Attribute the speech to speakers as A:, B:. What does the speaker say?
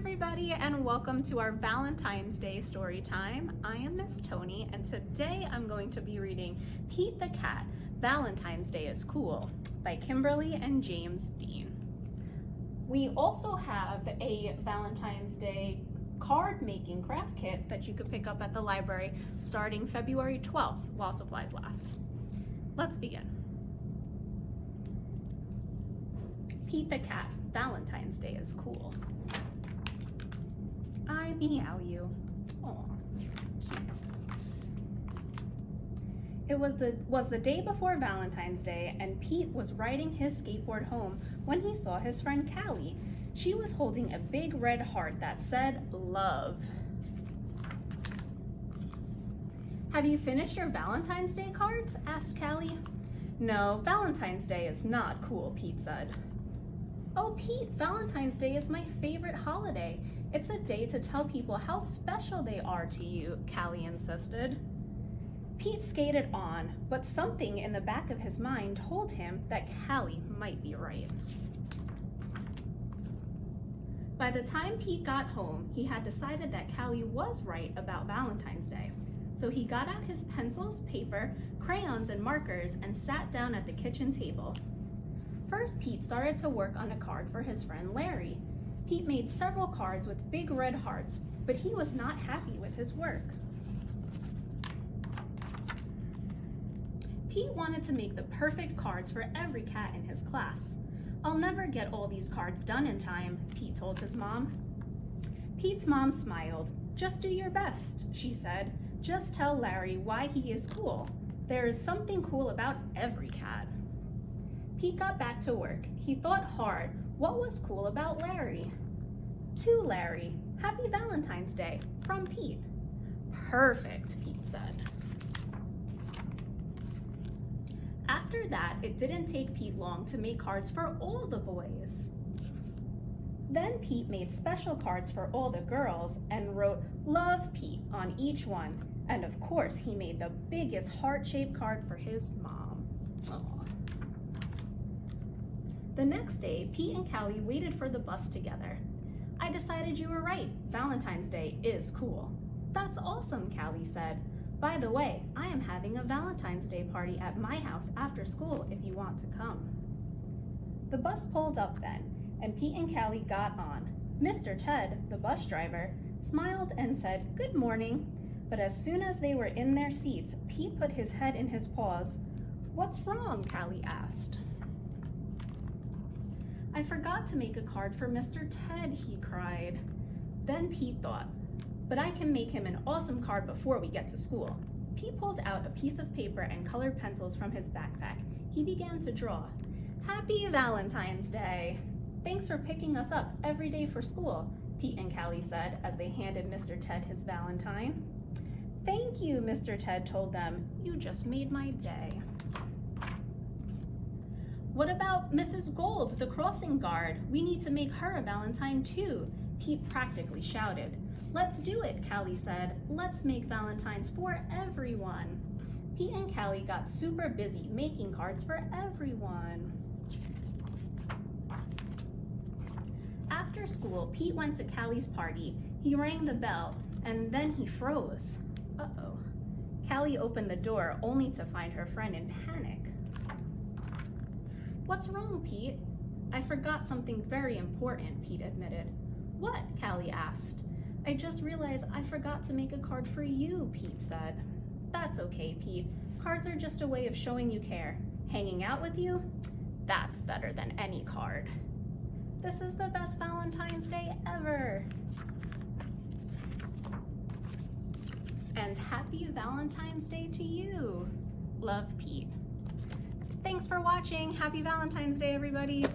A: everybody, and welcome to our Valentine's Day story time. I am Miss Toni, and today I'm going to be reading Pete the Cat, Valentine's Day is Cool by Kimberly and James Dean. We also have a Valentine's Day card making craft kit that you could pick up at the library starting February 12th while supplies last. Let's begin. Pete the Cat, Valentine's Day is Cool. I meow you. Aw, cute. It was the day before Valentine's Day, and Pete was riding his skateboard home when he saw his friend Callie. She was holding a big red heart that said, "Love." "Have you finished your Valentine's Day cards?" asked Callie. "No, Valentine's Day is not cool," Pete said. "Oh, Pete, Valentine's Day is my favorite holiday. It's a day to tell people how special they are to you," Callie insisted. Pete skated on, but something in the back of his mind told him that Callie might be right. By the time Pete got home, he had decided that Callie was right about Valentine's Day. So he got out his pencils, paper, crayons, and markers and sat down at the kitchen table. First, Pete started to work on a card for his friend Larry. Pete made several cards with big red hearts, but he was not happy with his work. Pete wanted to make the perfect cards for every cat in his class. "I'll never get all these cards done in time," Pete told his mom. Pete's mom smiled. "Just do your best," she said. "Just tell Larry why he is cool. There is something cool about every cat." Pete got back to work. He thought hard. What was cool about Larry? "To Larry, Happy Valentine's Day, from Pete." "Perfect," Pete said. After that, it didn't take Pete long to make cards for all the boys. Then Pete made special cards for all the girls and wrote "Love Pete" on each one. And of course, he made the biggest heart-shaped card for his mom. Aww. The next day, Pete and Callie waited for the bus together. "I decided you were right. Valentine's Day is cool." "That's awesome," Callie said. "By the way, I am having a Valentine's Day party at my house after school if you want to come." The bus pulled up then, and Pete and Callie got on. Mr. Ted, the bus driver, smiled and said, "Good morning." But as soon as they were in their seats, Pete put his head in his paws. "What's wrong?" Callie asked. "I forgot to make a card for Mr. Ted," he cried. Then Pete thought, "But I can make him an awesome card before we get to school." Pete pulled out a piece of paper and colored pencils from his backpack. He began to draw. "Happy Valentine's Day. Thanks for picking us up every day for school," Pete and Callie said as they handed Mr. Ted his Valentine. "Thank you," Mr. Ted told them. "You just made my day." "What about Mrs. Gold, the crossing guard? We need to make her a Valentine too," Pete practically shouted. "Let's do it," Callie said. "Let's make Valentines for everyone." Pete and Callie got super busy making cards for everyone. After school, Pete went to Callie's party. He rang the bell, and then he froze. Uh-oh. Callie opened the door only to find her friend in panic. "What's wrong, Pete?" "I forgot something very important," Pete admitted. "What?" Callie asked. "I just realized I forgot to make a card for you," Pete said. "That's okay, Pete. Cards are just a way of showing you care. Hanging out with you? That's better than any card. This is the best Valentine's Day ever." And happy Valentine's Day to you. Love, Pete. Thanks for watching. Happy Valentine's Day, everybody.